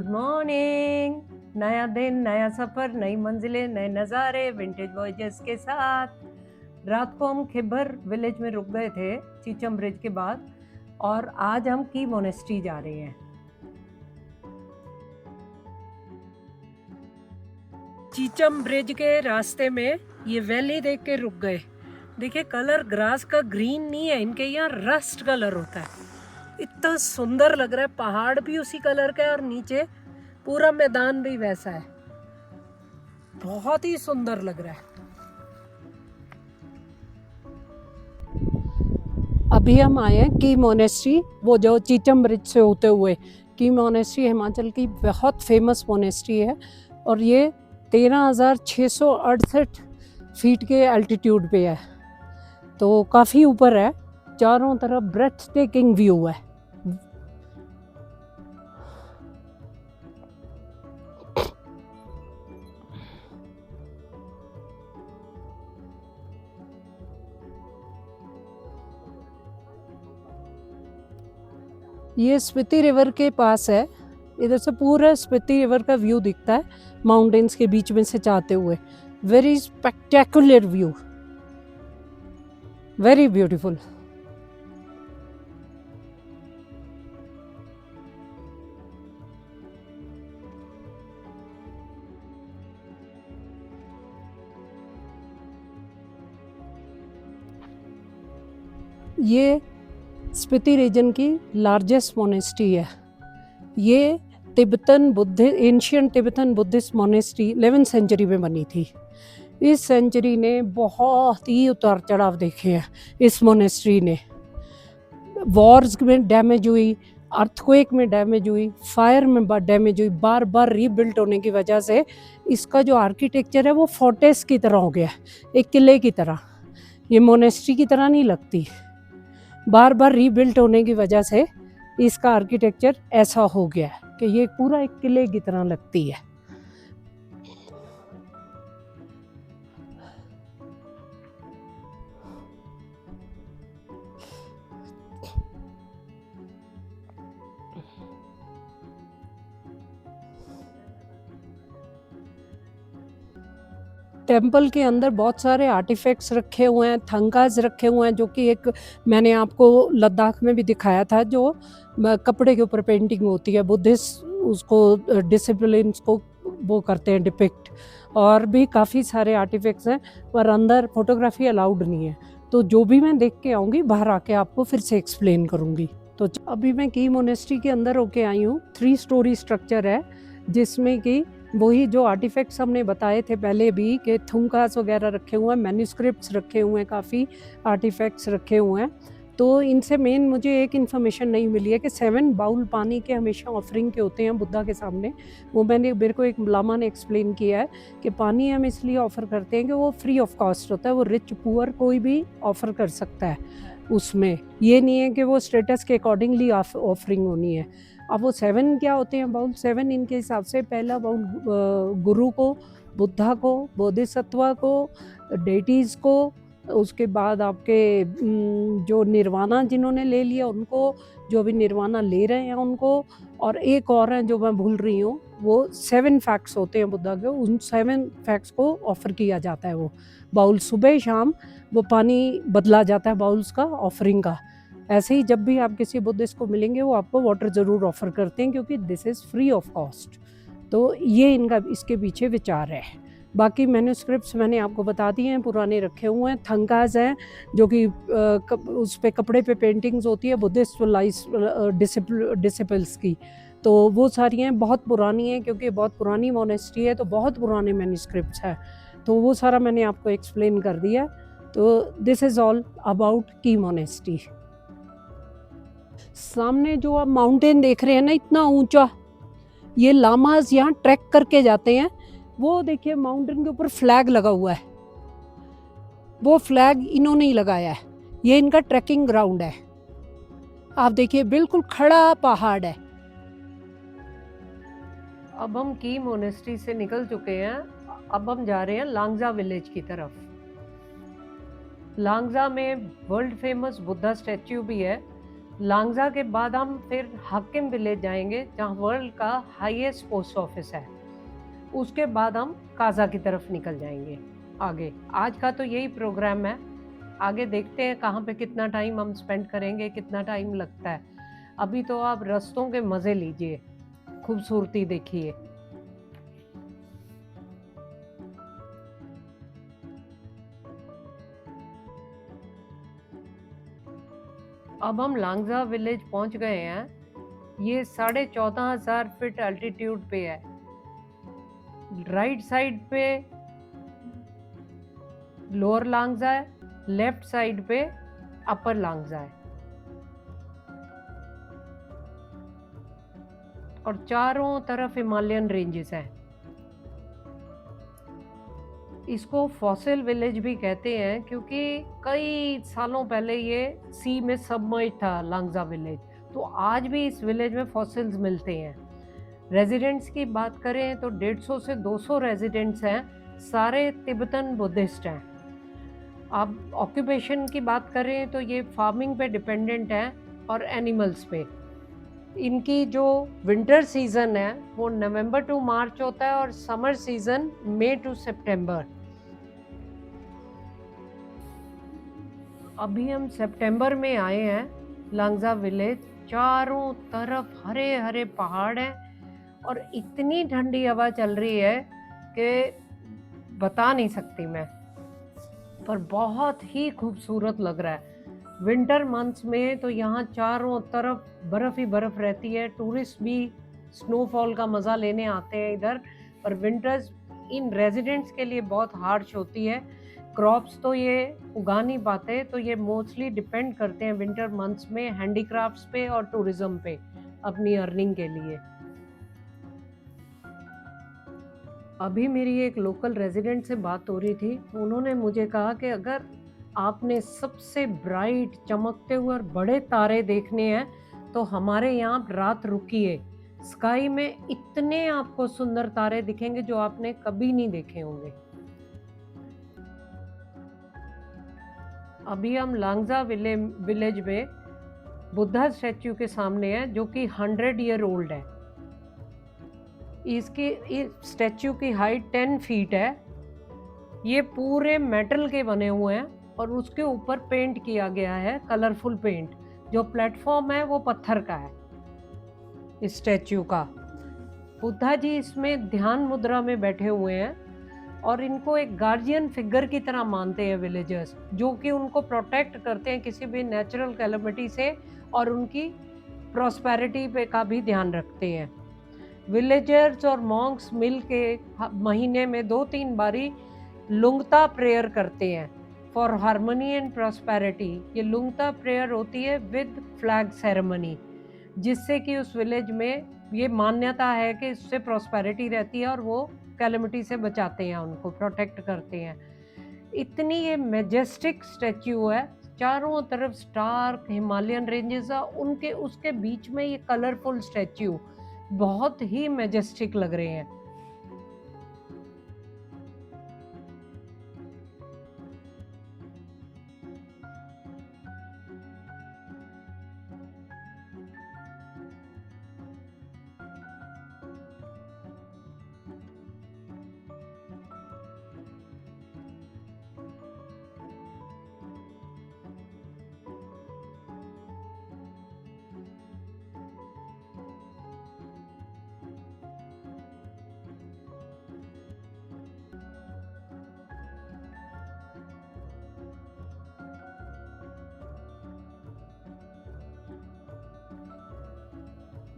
Good morning. नया दिन, नया सफर, नई मंजिलें, नए नज़ारे, विंटेज वॉयजेस के साथ। रात को हम खिब्बर विलेज में रुक गए थे चीचम ब्रिज के बाद, और आज हम की मोनेस्ट्री जा रहे हैं। चीचम ब्रिज के रास्ते में ये वैली देख के रुक गए। देखिए कलर ग्रास का ग्रीन नहीं है, इनके यहाँ रस्ट कलर होता है। इतना सुंदर लग रहा है, पहाड़ भी उसी कलर का है और नीचे पूरा मैदान भी वैसा है। बहुत ही सुंदर लग रहा है। अभी हम आए हैं की मोनेस्ट्री, वो जो चीचम ब्रिज से होते हुए। की मोनेस्ट्री हिमाचल की बहुत फेमस मोनेस्ट्री है और ये 13,668 फीट के एल्टीट्यूड पे है, तो काफ़ी ऊपर है। चारों तरफ ब्रेथ टेकिंग व्यू है। ये स्पीति रिवर के पास है, इधर से पूरा स्पीति रिवर का व्यू दिखता है माउंटेन्स के बीच में से जाते हुए। Very spectacular view, very beautiful. ये स्पीति रीजन की लार्जेस्ट मोनेस्ट्री है। ये ancient Tibetan Buddhist monastery 11th century में बनी थी। इस सेंचुरी ने बहुत ही उतार चढ़ाव देखे हैं। इस मोनेस्ट्री ने वॉर्स में डैमेज हुई, अर्थक्वेक में डैमेज हुई, फायर में डैमेज हुई, बार बार रीबिल्ट होने की वजह से इसका जो आर्किटेक्चर है वो फोर्टेस की तरह हो गया, एक किले की तरह। ये मोनेस्ट्री की तरह नहीं लगती। बार बार रीबिल्ट होने की वजह से इसका आर्किटेक्चर ऐसा हो गया कि ये पूरा एक किले की तरह लगती है। टेम्पल के अंदर बहुत सारे आर्टिफैक्ट्स रखे हुए हैं, थंकाज रखे हुए हैं, जो कि एक मैंने आपको लद्दाख में भी दिखाया था, जो कपड़े के ऊपर पेंटिंग होती है, बुद्धिस्ट उसको डिसिप्लिन को वो करते हैं डिपिक्ट। और भी काफ़ी सारे आर्टिफैक्ट्स हैं, पर अंदर फोटोग्राफी अलाउड नहीं है। तो जो भी मैं देख के आऊँगी बाहर आके आपको फिर से एक्सप्लेन करूँगी। तो अभी मैं की मोनेस्ट्री के अंदर होके आई हूँ। 3 स्टोरी स्ट्रक्चर है, जिसमें कि वही जो आर्टिफैक्ट्स हमने बताए थे पहले भी कि थुमकास वगैरह रखे हुए हैं, मैन्यूस्क्रिप्ट्स रखे हुए हैं, काफ़ी आर्टिफैक्ट्स रखे हुए हैं। तो इनसे मेन मुझे एक इन्फॉर्मेशन नहीं मिली है कि 7 बाउल पानी के हमेशा ऑफरिंग के होते हैं बुद्धा के सामने। वो मेरे को एक लामा ने एक्सप्लेन किया है कि पानी हम इसलिए ऑफ़र करते हैं कि वो फ्री ऑफ कॉस्ट होता है, वो रिच पुअर कोई भी ऑफ़र कर सकता है उसमें। ये नहीं है कि वो स्टेटस के अकॉर्डिंगली ऑफरिंग होनी है। अब वो 7 क्या होते हैं बाउल? 7 इनके हिसाब से पहला बाउल गुरु को, बुद्धा को, बोधिसत्वा को, डेटीज़ को, उसके बाद आपके जो निर्वाणा जिन्होंने ले लिया उनको, जो अभी निर्वाणा ले रहे हैं उनको, और एक और है जो मैं भूल रही हूँ। वो 7 फैक्ट्स होते हैं बुद्धा के, उन 7 फैक्ट्स को ऑफ़र किया जाता है। वो बाउल सुबह शाम वो पानी बदला जाता है बाउल्स का ऑफरिंग का। ऐसे ही जब भी आप किसी बुद्धिस्ट को मिलेंगे वो आपको वाटर ज़रूर ऑफ़र करते हैं, क्योंकि this is free of cost. तो ये इनका इसके पीछे विचार है। बाकी मैन्यूस्क्रिप्ट्स मैंने आपको बता दिए हैं, पुराने रखे हुए हैं। थंकाज हैं जो कि उस पे कपड़े पे पेंटिंग्स होती है बुद्धिस्ट डिसिपल्स की, तो वो सारी हैं, बहुत पुरानी हैं, क्योंकि बहुत पुरानी मोनेस्ट्री है तो बहुत पुराने मैन्यूस्क्रिप्ट्स हैं। तो वो सारा मैंने आपको एक्सप्लेन कर दिया। तो दिस इज़ ऑल अबाउट की मोनेस्ट्री। सामने जो आप माउंटेन देख रहे हैं ना, इतना ऊंचा, ये लामाज यहाँ ट्रैक करके जाते हैं। वो देखिए माउंटेन के ऊपर फ्लैग लगा हुआ है, वो फ्लैग इन्होंने ही लगाया है। ये इनका ट्रैकिंग ग्राउंड है। आप देखिए बिल्कुल खड़ा पहाड़ है। अब हम की मोनेस्ट्री से निकल चुके हैं। अब हम जा रहे हैं लांगजा विलेज की तरफ। लांगजा में वर्ल्ड फेमस बुद्धा स्टैच्यू भी है, लांगजा के बाद हम फिर हाकिम विलेज जाएंगे, जहाँ वर्ल्ड का हाईएस्ट पोस्ट ऑफिस है। उसके बाद हम काजा की तरफ निकल जाएंगे आगे। आज का तो यही प्रोग्राम है, आगे देखते हैं कहाँ पे कितना टाइम हम स्पेंड करेंगे, कितना टाइम लगता है। अभी तो आप रास्तों के मजे लीजिए, खूबसूरती देखिए। अब हम लांगजा विलेज पहुंच गए हैं। ये 14,500 फीट अल्टीट्यूड पे है। राइट साइड पे लोअर लांगजा है, लेफ्ट साइड पे अपर लांगजा है, और चारों तरफ हिमालयन रेंजेस हैं। इसको फॉसिल विलेज भी कहते हैं, क्योंकि कई सालों पहले ये सी में सबमर्ज था लांगजा विलेज। तो आज भी इस विलेज में फॉसिल्स मिलते हैं। रेजिडेंट्स की बात करें तो 150 से 200 रेजिडेंट्स हैं, सारे तिब्बतन बुद्धिस्ट हैं। अब ऑक्यूपेशन की बात करें तो ये फार्मिंग पे डिपेंडेंट है और एनिमल्स पे। इनकी जो विंटर सीजन है वो नवंबर टू मार्च होता है, और समर सीजन मई टू सितंबर। अभी हम सितंबर में आए हैं लांगजा विलेज। चारों तरफ हरे हरे पहाड़ हैं, और इतनी ठंडी हवा चल रही है कि बता नहीं सकती मैं, पर बहुत ही खूबसूरत लग रहा है। विंटर मंथ्स में तो यहाँ चारों तरफ बर्फ ही बर्फ रहती है। टूरिस्ट भी स्नोफॉल का मज़ा लेने आते हैं इधर। पर विंटर्स इन रेजिडेंट्स के लिए बहुत हार्श होती है। क्रॉप्स तो ये उगा नहीं पाते, तो ये मोस्टली डिपेंड करते हैं विंटर मंथ्स में हैंडीक्राफ्ट्स पे और टूरिज्म पे अपनी अर्निंग के लिए। अभी मेरी एक लोकल रेजिडेंट से बात हो रही थी। उन्होंने मुझे कहा कि अगर आपने सबसे ब्राइट चमकते हुए और बड़े तारे देखने हैं तो हमारे यहाँ रात रुकिए। स्काई में इतने आपको सुंदर तारे दिखेंगे जो आपने कभी नहीं देखे होंगे। अभी हम लांगजा विलेज में बुद्धा स्टैच्यू के सामने है, जो कि 100 ईयर ओल्ड है। इसकी इस स्टैच्यू की हाइट 10 फीट है। ये पूरे मेटल के बने हुए हैं, और उसके ऊपर पेंट किया गया है, कलरफुल पेंट। जो प्लेटफॉर्म है वो पत्थर का है इस स्टैच्यू का। बुद्धा जी इसमें ध्यान मुद्रा में बैठे हुए हैं, और इनको एक गार्जियन फिगर की तरह मानते हैं विलेजर्स, जो कि उनको प्रोटेक्ट करते हैं किसी भी नेचुरल कैलेमिटी से, और उनकी प्रॉस्पेरिटी पे का भी ध्यान रखते हैं। विलेजर्स और मॉन्क्स मिल के महीने में 2-3 बारी लुंगता प्रेयर करते हैं फॉर हार्मनी एंड प्रॉस्पेरिटी। ये लुंगता प्रेयर होती है विद फ्लैग सेरेमनी, जिससे कि उस विलेज में ये मान्यता है कि इससे प्रॉस्पेरिटी रहती है, और वो कैलेमिटी से बचाते हैं, उनको प्रोटेक्ट करते हैं। इतनी ये मैजेस्टिक स्टैच्यू है। चारों तरफ स्टार्क हिमालयन रेंजेस है, उनके उसके बीच में ये कलरफुल स्टैच्यू बहुत ही मैजेस्टिक लग रहे हैं।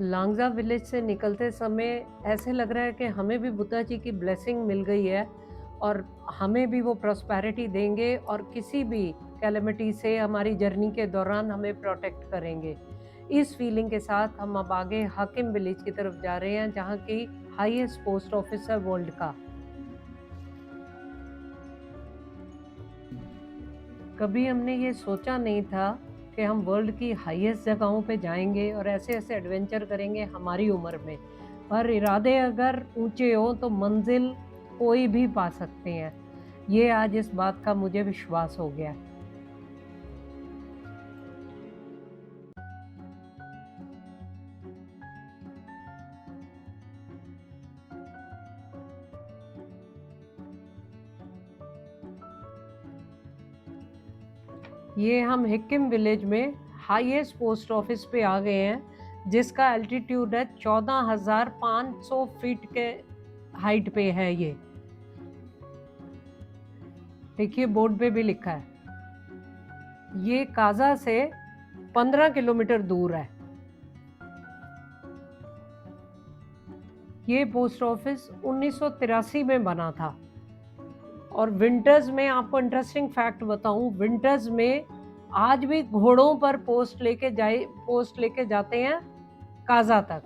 लांगजा विलेज से निकलते समय ऐसे लग रहा है कि हमें भी बुद्धा जी की ब्लेसिंग मिल गई है, और हमें भी वो प्रॉस्पेरिटी देंगे, और किसी भी कैलेमिटी से हमारी जर्नी के दौरान हमें प्रोटेक्ट करेंगे। इस फीलिंग के साथ हम अब आगे हाकिम विलेज की तरफ जा रहे हैं, जहाँ की हाईएस्ट पोस्ट ऑफिस है वर्ल्ड का। कभी हमने ये सोचा नहीं था कि हम वर्ल्ड की हाईएस्ट जगहों पे जाएंगे और ऐसे ऐसे एडवेंचर करेंगे हमारी उम्र में। पर इरादे अगर ऊंचे हो तो मंजिल कोई भी पा सकते हैं, ये आज इस बात का मुझे विश्वास हो गया। ये हम हिक्किम विलेज में हाईएस्ट पोस्ट ऑफिस पे आ गए हैं, जिसका एल्टीट्यूड है 14,500 फीट के हाइट पे है। ये देखिए बोर्ड पे भी लिखा है। ये काजा से 15 किलोमीटर दूर है। ये पोस्ट ऑफिस 1983 में बना था। और विंटर्स में आपको इंटरेस्टिंग फैक्ट बताऊं, विंटर्स में आज भी घोड़ों पर पोस्ट लेके जाते हैं काजा तक।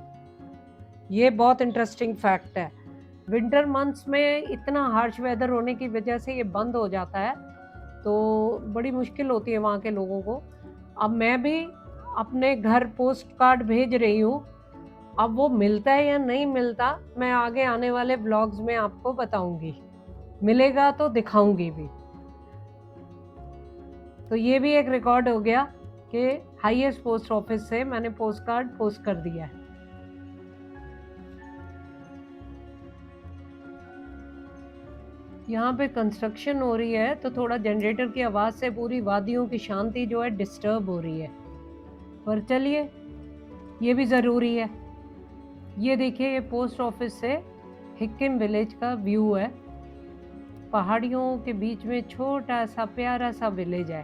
ये बहुत इंटरेस्टिंग फैक्ट है। विंटर मंथ्स में इतना हार्श वेदर होने की वजह से ये बंद हो जाता है, तो बड़ी मुश्किल होती है वहाँ के लोगों को। अब मैं भी अपने घर पोस्ट कार्ड भेज रही हूँ, अब वो मिलता है या नहीं मिलता मैं आगे आने वाले ब्लॉग्स में आपको बताऊंगी। मिलेगा तो दिखाऊंगी भी। तो ये भी एक रिकॉर्ड हो गया कि हाईएस्ट पोस्ट ऑफिस से मैंने पोस्ट कार्ड पोस्ट कर दिया है। यहाँ पे कंस्ट्रक्शन हो रही है, तो थोड़ा जनरेटर की आवाज़ से पूरी वादियों की शांति जो है डिस्टर्ब हो रही है, पर चलिए ये भी ज़रूरी है। ये देखिए, ये पोस्ट ऑफिस से हिक्किम विलेज का व्यू है। पहाड़ियों के बीच में छोटा सा प्यारा सा विलेज है।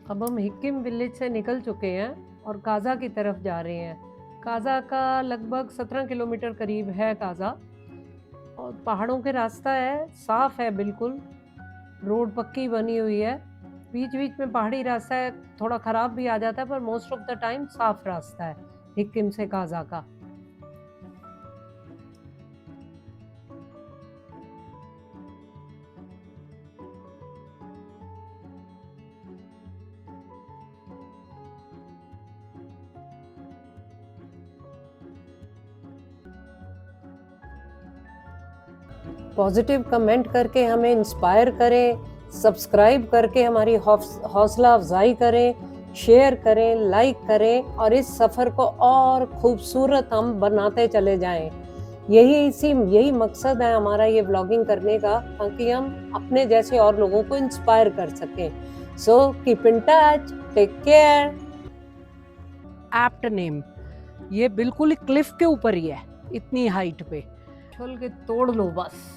अब हम हिक्किम विलेज से निकल चुके हैं और काजा की तरफ जा रहे हैं। काजा का लगभग 17 किलोमीटर करीब है काजा, और पहाड़ों के रास्ता है, साफ है बिल्कुल, रोड पक्की बनी हुई है। बीच बीच में पहाड़ी रास्ता है, थोड़ा ख़राब भी आ जाता है, पर मोस्ट ऑफ द टाइम साफ रास्ता है हिक्किम से काजा का। पॉजिटिव कमेंट करके हमें इंस्पायर करें, सब्सक्राइब करके हमारी हौसला अफजाई करें, शेयर करें, लाइक करें, और इस सफ़र को और खूबसूरत हम बनाते चले जाएं। यही मकसद है हमारा ये व्लॉगिंग करने का, ताकि हम अपने जैसे और लोगों को इंस्पायर कर सकें। So keep in touch, take care. Apt name, ये बिल्कुल क्लिफ के ऊपर ही है, इतनी हाइट पे। छोल के तोड़ लो बस।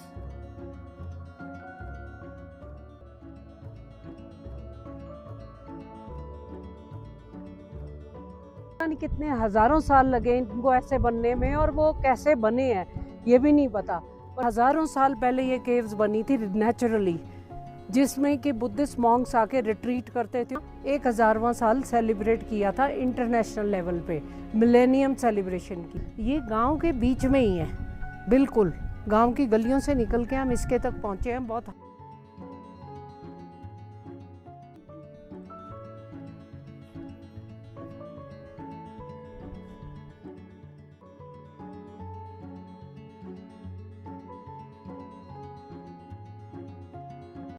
नहीं कितने हजारों साल लगे इनको ऐसे बनने में, और वो कैसे बने हैं ये भी नहीं पता। पर हजारों साल पहले ये केव्स बनी थी नेचुरली, जिसमें कि बुद्धिस्ट मॉन्क्स आके रिट्रीट करते थे। 1000वां साल सेलिब्रेट किया था इंटरनेशनल लेवल पे, मिलेनियम सेलिब्रेशन की। ये गांव के बीच में ही है, बिल्कुल गांव की गलियों से निकल के हम इसके तक पहुंचे हैं। बहुत